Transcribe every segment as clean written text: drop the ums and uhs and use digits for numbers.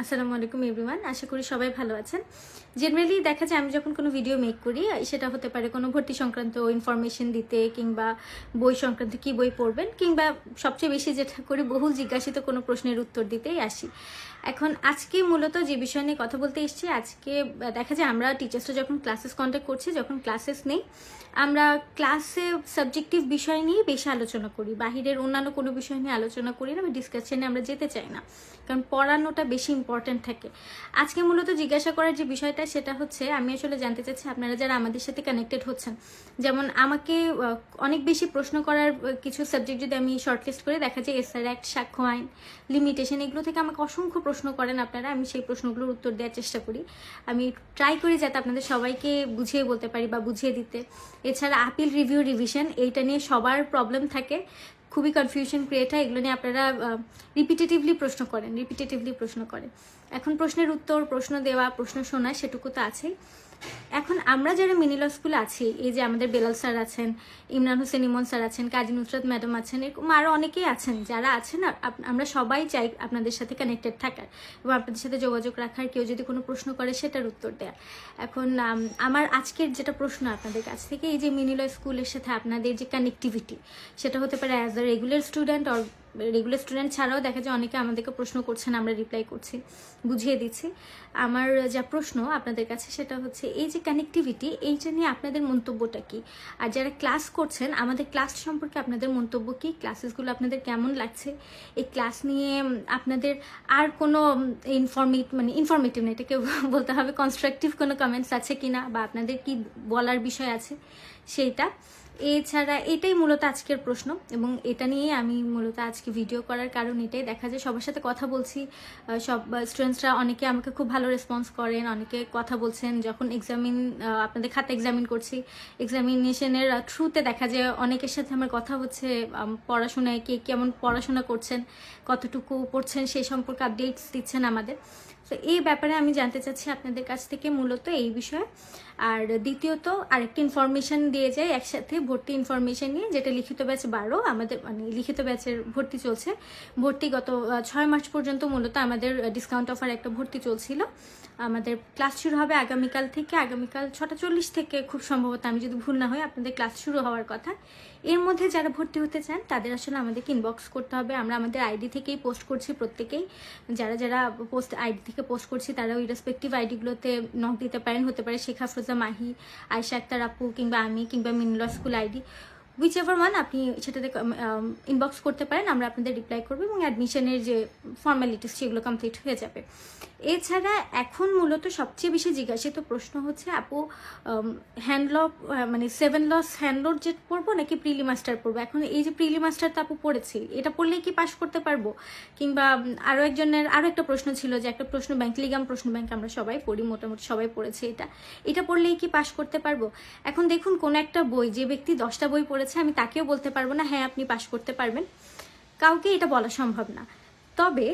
আসসালামু আলাইকুম এভরিওয়ান, আশা করি সবাই ভালো আছেন। জেনারেলি দেখা যায় আমি যখন কোনো ভিডিও মেক করি, সেটা হতে পারে কোনো ভর্তি সংক্রান্ত ইনফরমেশন দিতে, কিংবা বই সংক্রান্ত কী বই পড়বেন, কিংবা সবচেয়ে বেশি যেটা করি বহুল জিজ্ঞাসিত কোনো প্রশ্নের উত্তর দিতেই আসি। এখন আজকে মূলত যে বিষয় নিয়ে কথা বলতে এসেছি, আজকে দেখা যায় আমরা টিচার্সরা যখন ক্লাসেস কন্ডাক্ট করছি, যখন ক্লাসেস নেই, আমরা ক্লাসে সাবজেক্টিভ বিষয় নিয়ে বেশি আলোচনা করি, বাহিরের অন্যান্য কোনো বিষয় নিয়ে আলোচনা করি না বা ডিসকাশনে আমরা যেতে চাই না, কারণ পড়ানোটা বেশি ইম্পর্ট্যান্ট থাকে। আজকে মূলত জিজ্ঞাসা করার যে বিষয়টা, সেটা হচ্ছে আমি আসলে জানতে চাচ্ছি আপনারা যারা আমাদের সাথে কানেক্টেড হচ্ছেন, যেমন আমাকে অনেক বেশি প্রশ্ন করার কিছু সাবজেক্ট যদি আমি শর্টলিস্ট করে, দেখা যায় এসআর অ্যাক্ট, সাক্ষ্য আইন, লিমিটেশন, এগুলো থেকে আমাকে অসংখ্য প্রশ্ন করেন আপনারা। আমি সেই প্রশ্নগুলোর উত্তর দেওয়ার চেষ্টা করি, আমি ট্রাই করি যাতে আপনাদের সবাইকে বুঝিয়ে বলতে পারি বা বুঝিয়ে দিতে। এছাড়া আপিল রিভিউ রিভিশন, এইটা নিয়ে সবার প্রবলেম থাকে, খুবই কনফিউশন ক্রিয়েট হয়। এগুলো নিয়ে আপনারা রিপিটেটিভলি প্রশ্ন করেন। এখন প্রশ্নের উত্তর, প্রশ্ন দেওয়া, প্রশ্ন শোনা, সেটুকু তো আছেই। এখন আমরা যারা মিনি ল স্কুলে আছি, এই যে আমাদের বেলাল স্যার আছেন, ইমরান হোসেন ইমন স্যার আছেন, কাজী নুসরাত ম্যাডাম আছেন, এরকম আরও অনেকেই আছেন যারা আছেন, আমরা সবাই চাই আপনাদের সাথে কানেক্টেড থাকার এবং আপনাদের সাথে যোগাযোগ রাখার, কেউ যদি কোনো প্রশ্ন করে সেটার উত্তর দেয়া। এখন আমার আজকের যেটা প্রশ্ন আপনাদের কাছ থেকে, এই যে মিনি ল স্কুলের সাথে আপনাদের যে কানেক্টিভিটি, সেটা হতে পারে as a regular student, or regular student ছাড়াও দেখা যায় অনেকে আমাদেরকে প্রশ্ন করছেন, আমরা রিপ্লাই করছি, বুঝিয়ে দিচ্ছি। আমার যা প্রশ্ন আপনাদের কাছে সেটা হচ্ছে, এই যে কানেক্টিভিটি, এইটা নিয়ে আপনাদের মন্তব্যটা কি? আর যারা ক্লাস করছেন, আমাদের ক্লাস সম্পর্কে আপনাদের মন্তব্য কি? ক্লাসেসগুলো আপনাদের কেমন লাগছে? এই ক্লাস নিয়ে আপনাদের আর কোনো ইনফরমেটিভ না, এটাকে বলতে হবে, কনস্ট্রাকটিভ কোনো কমেন্টস আছে কিনা, বা আপনাদের কি বলার বিষয় আছে সেইটা। এছাড়া এটাই মূলত আজকের প্রশ্ন, এবং এটা নিয়ে আমি মূলত আজকে ভিডিও করার কারণ এটাই। দেখা যায় সবার সাথে কথা বলছি, সব স্টুডেন্টসরা অনেকে আমাকে খুব ভালো রেসপন্স করেন, অনেকে কথা বলছেন। যখন আপনাদের খাতা এক্সামিন করছি, এক্সামিনেশনের থ্রুতে দেখা যায় অনেকের সাথে আমার কথা হচ্ছে, পড়াশোনায় কে কেমন পড়াশোনা করছেন, কতটুকু পড়ছেন, সেই সম্পর্কে আপডেটস দিচ্ছেন আমাদের। তো এই ব্যাপারে আমি জানতে চাচ্ছি আপনাদের কাছ থেকে মূলত এই বিষয়ে। আর দ্বিতীয়ত আরেকটি ইনফরমেশন দিয়ে যায় একসাথে, ভর্তি ইনফরমেশন নিয়ে, যেটা লিখিত ব্যাচ 12 আমাদের, লিখিত ব্যাচের ভর্তি চলছে। ভর্তি গত 6 মার্চ পর্যন্ত মূলত আমাদের ডিসকাউন্ট অফার একটা ভর্তি চলছিল। আমাদের ক্লাস শুরু হবে আগামীকাল থেকে, আগামীকাল 6:40 থেকে খুব সম্ভবত, আমি যদি ভুল না হয়, আপনাদের ক্লাস শুরু হওয়ার কথা। এর মধ্যে যারা ভর্তি হতে চান তাদের আসলে আমাদেরকে ইনবক্স করতে হবে। আমরা আমাদের আইডি থেকেই পোস্ট করছি প্রত্যেকেই, যারা যারা আইডি থেকে পোস্ট করছি তারা ওই রেসপেক্টিভ আইডিগুলোতে নক দিতে পারেন। হতে পারে শেখ হাফরোজা মাহি, আয়েশা আক্তার আপু, কিংবা আমি, কিংবা mini law school ID, whichever one, আপনি সেটাতে ইনবক্স করতে পারেন, আমরা আপনাদের রিপ্লাই করবো, এবং অ্যাডমিশনের যে ফর্মালিটিস সেগুলো কমপ্লিট হয়ে যাবে। এছাড়া এখন মূলত সবচেয়ে বেশি জিজ্ঞাসিত প্রশ্ন হচ্ছে, আপু হ্যান্ড ল 7 লস হ্যান্ড লোড যে পড়বো নাকি প্রিলি মাস্টার পড়বো? এখন এই যে প্রিলি মাস্টার তো আপু পড়েছি, এটা পড়লেই কি পাশ করতে পারবো? কিংবা আরও একটা প্রশ্ন ছিল, যে একটা প্রশ্ন ব্যাংক লিগাম প্রশ্ন ব্যাংক আমরা সবাই পড়ি, মোটামুটি সবাই পড়েছে, এটা পড়লেই কি পাশ করতে পারবো? এখন দেখুন, কোন একটা বই, যে ব্যক্তি 10টা বই পড়েছে, আমি তাকেও বলতে পারবো না হ্যাঁ আপনি পাশ করতে পারবেন, কাউকে এটা বলা সম্ভব না। তবে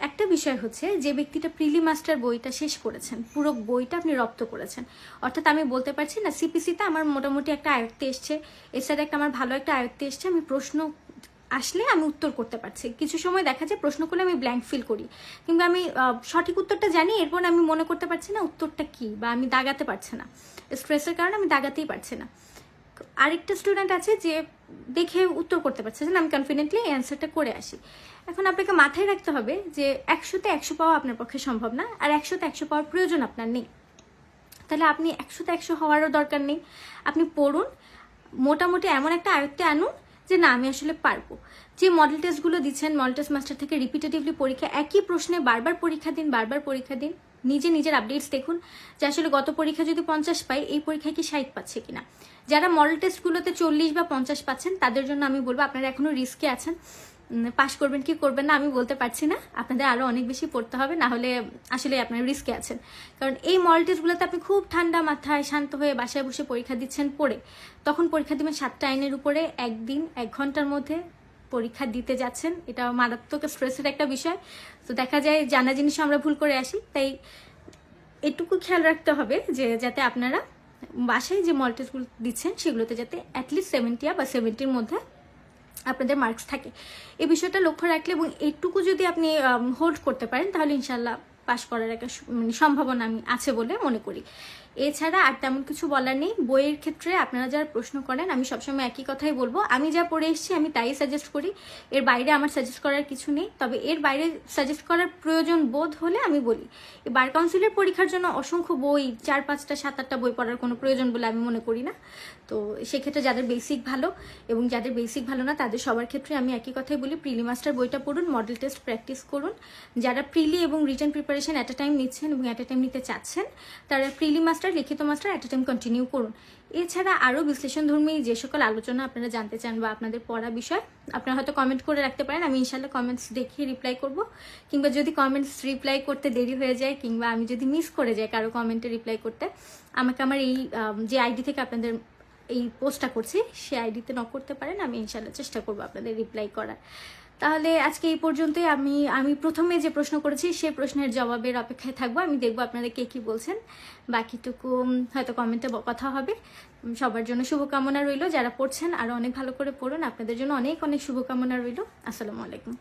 একটা বিষয় হচ্ছে, যে ব্যক্তিটা প্রিলি মাস্টার বইটা শেষ করেছেন, পুরো বইটা আপনি রপ্ত করেছেন, অর্থাৎ আমি বলতে পারছি না সিপিসিতে আমার মোটামুটি একটা আয়ত্তে এসছে, এছাড়া আমার ভালো একটা আয়ত্তে এসছে, আমি প্রশ্ন আসলে আমি উত্তর করতে পারছি। কিছু সময় দেখা যায় প্রশ্ন করলে আমি ব্ল্যাঙ্ক ফিল করি, কিংবা আমি সঠিক উত্তরটা জানি, এরপর আমি মনে করতে পারছি না উত্তরটা কি, বা আমি দাগাতে পারছি না, স্ট্রেসের কারণে আমি দাগাতেই পারছি না। আরেকটা স্টুডেন্ট আছে যে দেখে উত্তর করতে পারছে না, আমি কনফিডেন্টলি অ্যান্সারটা করে আসি। এখন আপনাকে মাথায় রাখতে হবে যে 100তে 100 পাওয়া আপনার পক্ষে সম্ভব না, আর 100তে 100 পাওয়ার প্রয়োজন আপনার নেই। তাহলে আপনি 100তে 100 হওয়ারও দরকার নেই, আপনি পড়ুন, মোটামুটি এমন একটা আয়ত্তে আনুন যে না আমি আসলে পারবো। যে মডেল টেস্টগুলো দিচ্ছেন, মডেল টেস্ট মাস্টার থেকে রিপিটেটিভলি পরীক্ষা, একই প্রশ্নে বারবার পরীক্ষা দিন, নিজের আপডেটস দেখুন, যে আসলে গত পরীক্ষা যদি 50 পাই, এই পরীক্ষায় কি 60 পাচ্ছে কিনা। যারা মডেল টেস্টগুলোতে 40 বা 50 পাচ্ছেন, তাদের জন্য আমি বলবো আপনারা এখনো রিস্কে আছেন, পাশ করবেন কি করবেন না আমি বলতে পারছি না, আপনাদের আরও অনেক বেশি পড়তে হবে, না হলে আসলে আপনারা রিস্কে আছেন। কারণ এই মডেল টেস্টগুলোতে আপনি খুব ঠান্ডা মাথায় শান্ত হয়ে বাসায় বসে পরীক্ষা দিচ্ছেন, পড়ে তখন পরীক্ষা দিবেন 7টা আইনের উপরে, একদিন 1 ঘন্টার মধ্যে পরীক্ষা দিতে যাচ্ছেন, এটা মারাত্মক স্ট্রেসের একটা বিষয়। তো দেখা যায় জানা জিনিস আমরা ভুল করে আসি, তাই এটুকু খেয়াল রাখতে হবে যে যাতে আপনারা বাসায় যে মডেল টেস্টগুলো দিচ্ছেন সেগুলোতে যাতে অ্যাটলিস্ট 70 বা 70-র মধ্যে আপনাদের মার্কস থাকে। এই বিষয়টা লক্ষ্য রাখলে এবং এইটুকু যদি আপনি হোল্ড করতে পারেন তাহলে ইনশাল্লাহ পাশ করার একটা সম্ভাবনা আমি আছে বলে মনে করি। এছাড়া আর তেমন কিছু বলার নেই। বইয়ের ক্ষেত্রে আপনারা যারা প্রশ্ন করেন আমি সবসময় একই কথাই বলবো, আমি যা পড়ে এসেছি আমি তাই সাজেস্ট করি, এর বাইরে আমার সাজেস্ট করার কিছু নেই। তবে এর বাইরে সাজেস্ট করার প্রয়োজন বোধ হলে আমি বলি। এই বার কাউন্সিলের পরীক্ষার জন্য অসংখ্য বই 4, 5টা, 7, 8টা বই পড়ার কোনো প্রয়োজন বলে আমি মনে করি না। তো সেক্ষেত্রে যাদের বেসিক ভালো এবং যাদের বেসিক ভালো না তাদের সবার ক্ষেত্রে আমি একই কথাই বলি, প্রিলি মাস্টার বইটা পড়ুন, মডেল টেস্ট প্র্যাকটিস করুন। যারা প্রিলি এবং written preparation at a time নিচ্ছেন এবং অ্যাট এ টাইম নিতে চাচ্ছেন তারা প্রিলি মাস্টার, লিখিত master at a time continue করুন। এছাড়া আরও বিশ্লেষণধর্মী যে সকল আলোচনা আপনারা জানতে চান বা আপনাদের পড়া বিষয় আপনারা হয়তো কমেন্ট করে রাখতে পারেন, আমি ইনশাল্লাহ কমেন্টস দেখে রিপ্লাই করব। কিংবা যদি কমেন্টস রিপ্লাই করতে দেরি হয়ে যায় কিংবা আমি যদি মিস করে যাই কারো কমেন্টে রিপ্লাই করতে, আমাকে আমার এই যে আইডি থেকে আপনাদের এই পোস্টটা করছি সেই আইডিতে নক করতে পারেন, আমি ইনশাল্লাহ চেষ্টা করবো আপনাদের রিপ্লাই করার। তাহলে আজকে এই পর্যন্তই। আমি প্রথমে যে প্রশ্ন করেছি সেই প্রশ্নের জবাবের অপেক্ষায় থাকবো। আমি দেখবো আপনারা কে কি বলছেন, বাকিটুকু হয়তো কমেন্টে কথা হবে। সবার জন্য শুভকামনা রইল, যারা পড়ছেন আরও অনেক ভালো করে পড়ুন, আপনাদের জন্য অনেক অনেক শুভকামনা রইল। আসসালামু আলাইকুম।